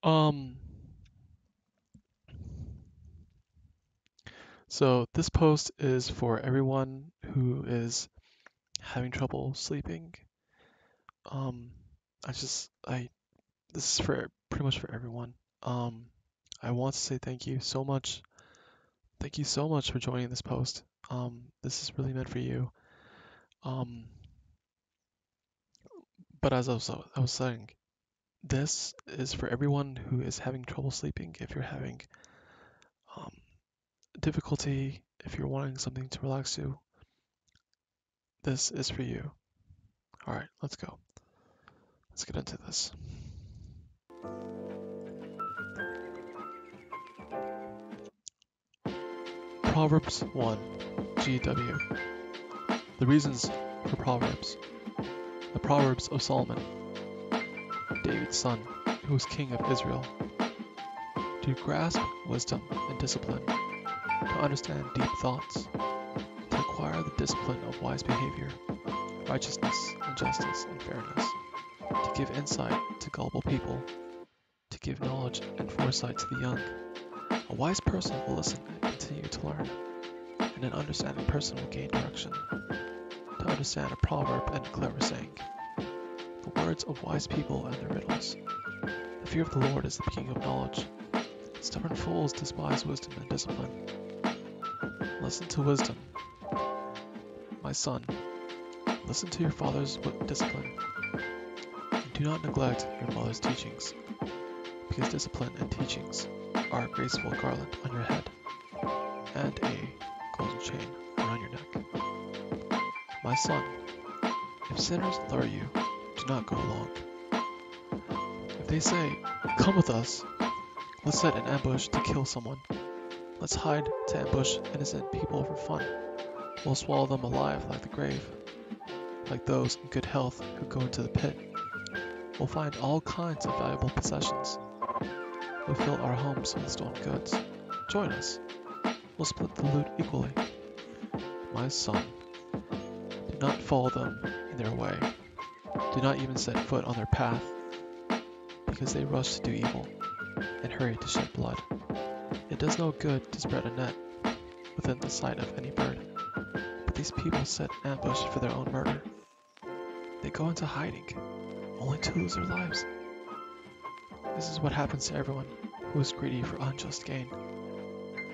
Um, so this post is for everyone who is having trouble sleeping. Um, this is for pretty much for everyone. Um, I want to say thank you so much. Thank you so much for joining this post. This is really meant for you. Um, but as I was saying, this is for everyone who is having trouble sleeping. If you're having um, difficulty, if you're wanting something to relax you, this is for you. All right, let's go. Let's get into this. Proverbs 1 GW. The reasons for Proverbs. The Proverbs of Solomon, David's son, who was king of Israel. To grasp wisdom and discipline, to understand deep thoughts, to acquire the discipline of wise behavior, righteousness and justice and fairness, to give insight to gullible people, to give knowledge and foresight to the young. A wise person will listen and continue to learn, and an understanding person will gain direction. To understand a proverb and a clever saying, the words of wise people and their riddles. The fear of the Lord is the beginning of knowledge. Stubborn fools despise wisdom and discipline. Listen to wisdom, my son. Listen to your father's discipline. And do not neglect your mother's teachings, because discipline and teachings are a graceful garland on your head, and a golden chain around your neck. My son, if sinners lure you, do not go along. If they say, "Come with us," let's set an ambush to kill someone. Let's hide to ambush innocent people for fun. We'll swallow them alive like the grave, like those in good health who go into the pit. We'll find all kinds of valuable possessions. We'll fill our homes with stolen goods. Join us. We'll split the loot equally. My son, do not follow them in their way. Do not even set foot on their path, because they rush to do evil and hurry to shed blood. It does no good to spread a net within the sight of any bird, but these people set an ambush for their own murder. They go into hiding, only to lose their lives. This is what happens to everyone who is greedy for unjust gain.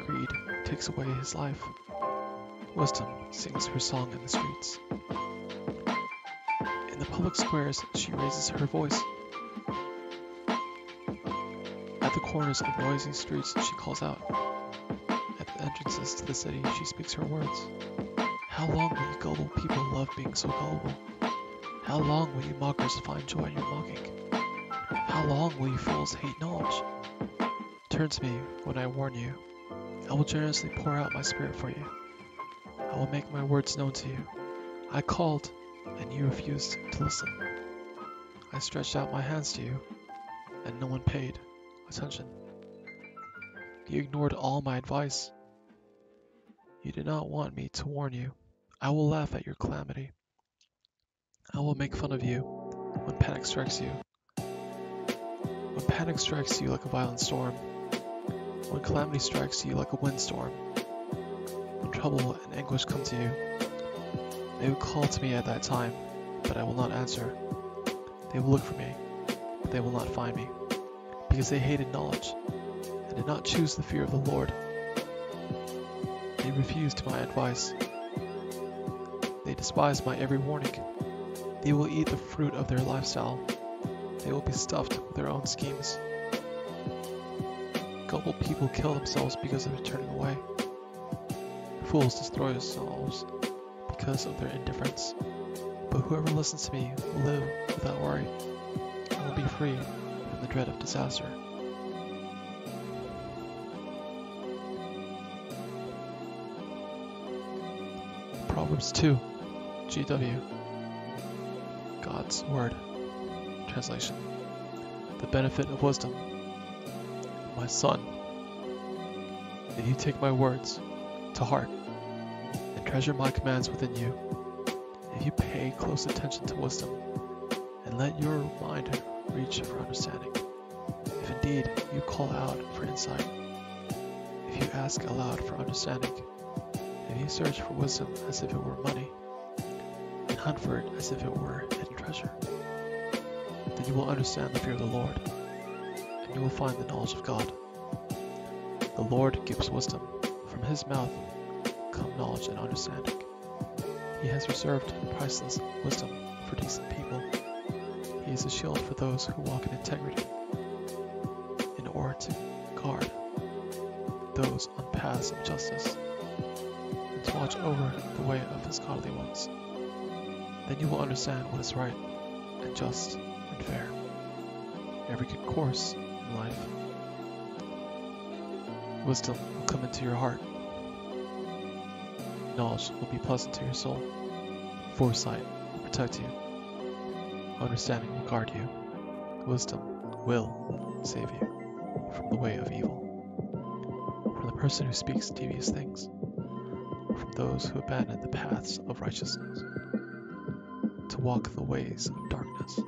Greed takes away his life. Wisdom sings her song in the streets. In the public squares, she raises her voice. At the corners of noisy streets, she calls out. At the entrances to the city, she speaks her words. How long will you gullible people love being so gullible? How long will you mockers find joy in your mocking? How long will you fools hate knowledge? Turn to me when I warn you. I will generously pour out my spirit for you. I will make my words known to you. I called, and you refused to listen. I stretched out my hands to you, and no one paid attention. You ignored all my advice. You did not want me to warn you. I will laugh at your calamity. I will make fun of you when panic strikes you. When panic strikes you like a violent storm. When calamity strikes you like a windstorm. When trouble and anguish come to you. They will call to me at that time, but I will not answer. They will look for me, but they will not find me, because they hated knowledge and did not choose the fear of the Lord. They refused my advice. They despised my every warning. They will eat the fruit of their lifestyle. They will be stuffed with their own schemes. Gullible people kill themselves because of turning away. Fools destroy themselves because of their indifference. But whoever listens to me will live without worry and will be free from the dread of disaster. Proverbs 2 GW. God's Word. Translation. The benefit of wisdom. My son, if you take my words to heart and treasure my commands within you, if you pay close attention to wisdom and let your mind reach for understanding, if If indeed you call out for insight, if you ask aloud for understanding, if you search for wisdom as if it were money, and hunt for it as if it were hidden treasure, then you will understand the fear of the Lord, and you will find the knowledge of God. The Lord gives wisdom. From his mouth come knowledge and understanding. He has reserved priceless wisdom for decent people. He is a shield for those who walk in integrity, in order to guard those on paths of justice, and to watch over the way of his godly ones. Then you will understand what is right and just and fair, every good course in life. Wisdom will come into your heart. Knowledge will be pleasant to your soul. Foresight will protect you. Understanding will guard you. Wisdom will save you from the way of evil, from the person who speaks devious things, from those who abandon the paths of righteousness, to walk the ways of darkness,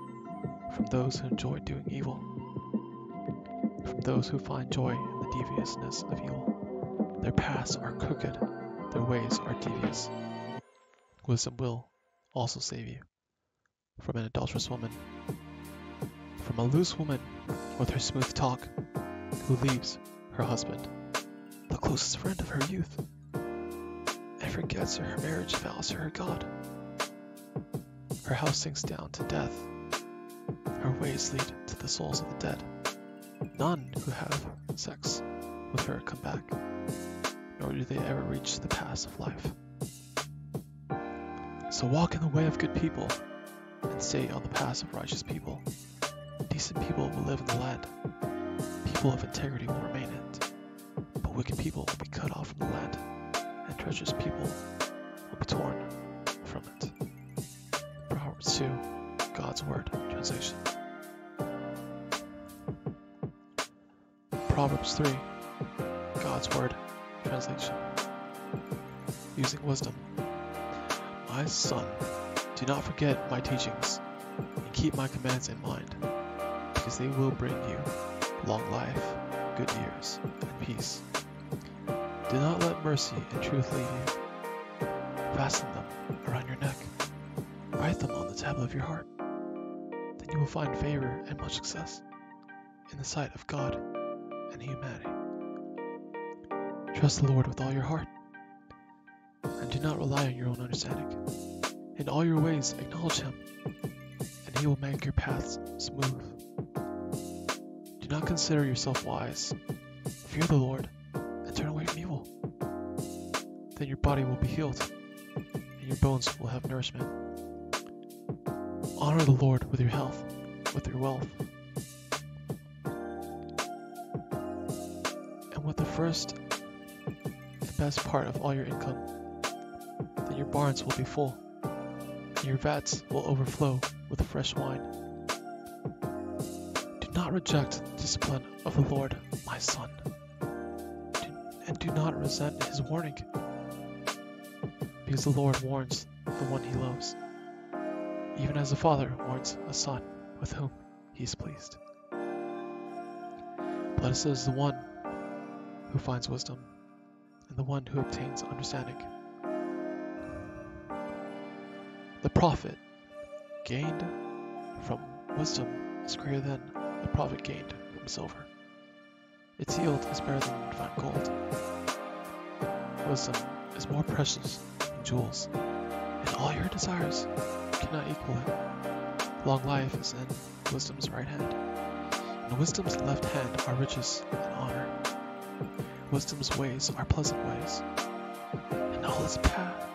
from those who enjoy doing evil, from those who find joy in the deviousness of evil. Their paths are crooked, their ways are devious. Wisdom will also save you from an adulterous woman, from a loose woman with her smooth talk, who leaves her husband, the closest friend of her youth, and forgets her marriage vows to her God. Her house sinks down to death. Her ways lead to the souls of the dead. None who have sex with her come back, nor do they ever reach the paths of life. So walk in the way of good people, and stay on the paths of righteous people. Decent people will live in the land. People of integrity will remain in it. But wicked people will be cut off from the land, and treacherous people will be torn from it. Proverbs 2, God's Word, translation. Proverbs 3, God's Word, translation. Using wisdom. My son, do not forget my teachings, and keep my commands in mind, because they will bring you long life, good years, and peace. Do not let mercy and truth leave you. Fasten them around your neck. Write them on the tablet of your heart. Then you will find favor and much success in the sight of God and humanity. Trust the Lord with all your heart, and do not rely on your own understanding. In all your ways acknowledge him, and he will make your paths smooth. Do not consider yourself wise. Fear the Lord, and turn away from evil. Then your body will be healed, and your bones will have nourishment. Honor the Lord with your health, with your wealth, and with the first and best part of all your income. Then your barns will be full, and your vats will overflow with fresh wine. Do not reject the discipline of the Lord, my son, and do not resent his warning, because the Lord warns the one he loves, even as a father warns a son with whom he is pleased. Blessed is the one who finds wisdom, and the one who obtains understanding. The profit gained from wisdom is greater than the profit gained from silver. Its yield is better than fine gold. Wisdom is more precious than jewels, and all your desires cannot equal it. Long life is in wisdom's right hand, and wisdom's left hand are riches and honor. Wisdom's ways are pleasant ways, and all its paths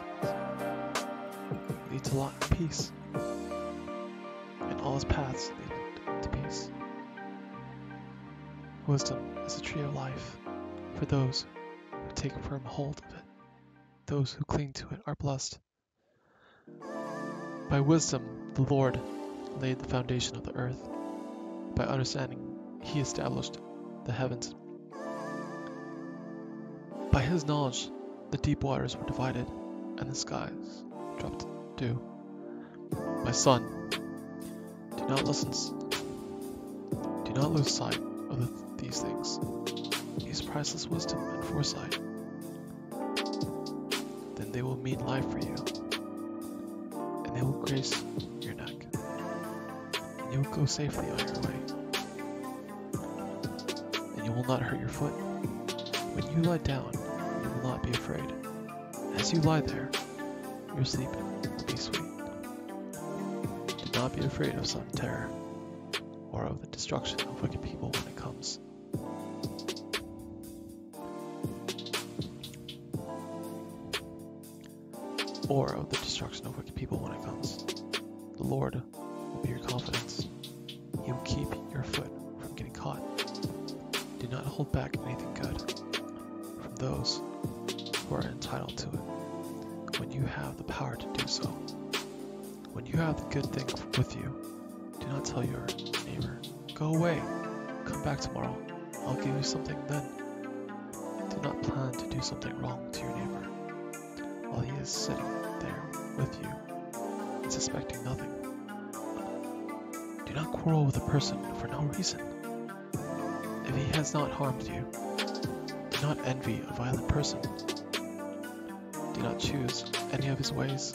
lead to life and peace, and all its paths lead to peace. Wisdom is a tree of life for those who take firm hold of it. Those who cling to it are blessed. By wisdom the Lord laid the foundation of the earth. By understanding he established the heavens. By his knowledge the deep waters were divided, and the skies dropped dew. My son, do not lose sight of these things. Use priceless wisdom and foresight. Then they will mean life for you, and they will grace your neck, and you will go safely on your way, and you will not hurt your foot. When you lie down, you will not be afraid. As you lie there, your sleep will be sweet. Do not be afraid of sudden terror, or of the destruction of wicked people when it comes. Or of the destruction of wicked people when it comes. The Lord will be your confidence. He will keep your foot from getting caught. Do not hold back anything good from those who are entitled to it, when you have the power to do so. When you have the good thing with you, do not tell your neighbor, "Go away, come back tomorrow, I'll give you something then." Do not plan to do something wrong to your neighbor while he is sitting there with you and suspecting nothing. Do not quarrel with a person for no reason. If he has not harmed you, do not envy a violent person. Do not choose any of his ways.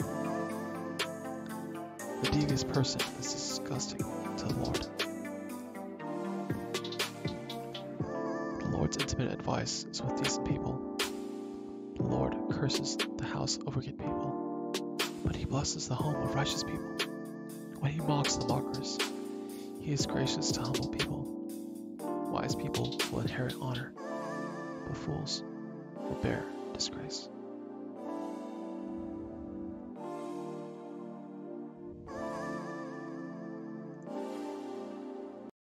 The devious person is disgusting to the Lord. The Lord's intimate advice is with decent people. The Lord curses the house of wicked people, but he blesses the home of righteous people. When he mocks the mockers, he is gracious to humble people. Wise people will inherit honor, but fools will bear disgrace.